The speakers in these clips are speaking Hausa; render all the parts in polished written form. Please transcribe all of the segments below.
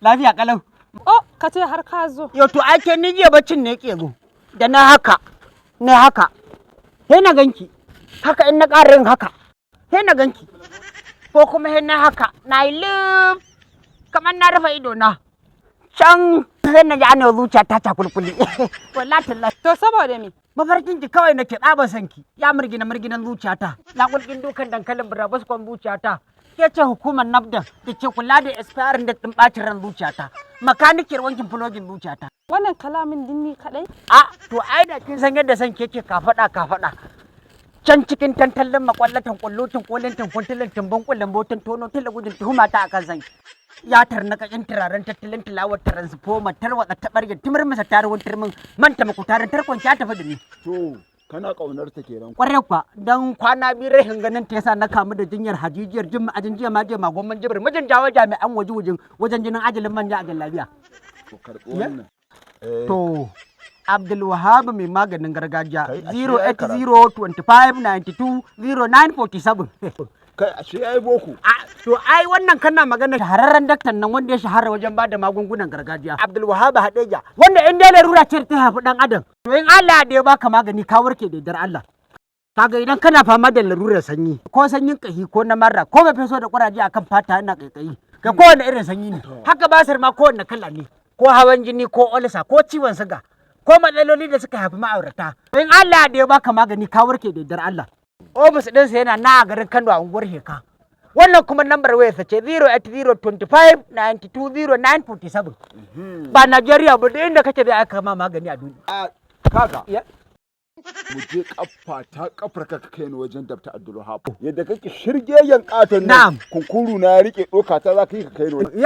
Lafiya kalau. Oh, ka ce har ka zo. Yau to ake ni jiya baccin ne ke go. Da na haka. Sai na ganki. Haka in na ƙara yin haka. Sai na ganki. Ko kuma sai na haka. Na yi lif. Kamar na rufe ido na. Can sai na ji ana zuciya ta cakulkuli. Wallahi tallahi. To saboda me? Mafarkin ki kawai nake tsaba sanki. Ya murginan zuciyata. Na kulkin dukan dankalin burabus kon zuciyata. Ke ce hukumar NAFDA da ke kula da expiring da ɗin ɓacin ran zuciyata. Makanikiyar wankin fulogin zuciyata. Wannan kalamin dinni kadai? To ai da kin san yadda san keke ka faɗa. Can cikin tantallin makwallatan kullutin kolin tunkuntilin tumbin kullun botin tono talagudin tuhuma ta akan san. Ya tarnaka kin turaren tattalin tilawar transformer tarwatsa tabargin timir masa taruwan turmin manta makutarin tarkon ya tafi da ni. To kana kaunar ta kenan. Kwarai kwa dan kwana biyu rahin ganin ta yasa na kamu da jinyar hajijiyar jin ma'ajin jiya ma je magomman jibir mijin jawo jami'an wajen jinin ajalin manja a jallabiya. To karɓo wannan. To Abdul Wahab mai maganin gargajiya Kai, ashe ya 08025920947. Kai ashe ai boko. To ai wannan kana magana shahararren daktan nan wanda ya shahara wajen bada magungunan gargajiya Abdul Wahab Hadeja wanda in dai larura ce ta haifi dan adam to in Allah da ya baka magani ka warke da dar Allah. Kaga idan kana fama da larurar sanyi ko sanyin kahi ko na marra ko mai feso da kuraje akan fata yana kaikayi ga kowane irin sanyi ne haka basir ma kowanne kala ne ko hawan jini ko olsa ko ciwon suga ko matsaloli da suka haifi ma'aurata in Allah da ya baka magani ka warke da dar Allah. Ofis ɗinsa yana na garin Kano a unguwar Heka. Wannan kuma lambar wayarsa ce 08025920947. Ba Najeriya ba da inda kake zai aka ma magani a duniya. Kaga. Mu je kafar ka kai ni wajen Dr. Abdul Wahab. Yadda kake shirgeyen katon nan. Kunkuru na rike doka ta za ka yi ka kai ni wajen.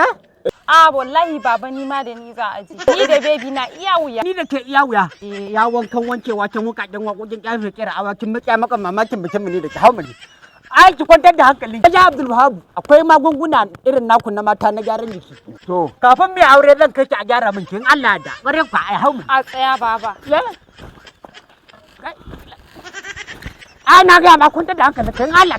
Wallahi baba ni ma da ni za a ji. Ni da baby na iya wuya. Ni da ke iya wuya. Ya wankan wankewa can wukaken wakokin kyafe kera awakin mutya maka mamakin mutum ne da ki hau mali. Ai ki kwantar da hankali. Kaje Abdul Wahab akwai magunguna irin naku na mata na gyaran jiki. To kafin mai aure zan kai ki a gyara min kin Allah da. Bare ku ai hau mali. A tsaya baba. Ai na ga ma kwantar da hankali kin Allah.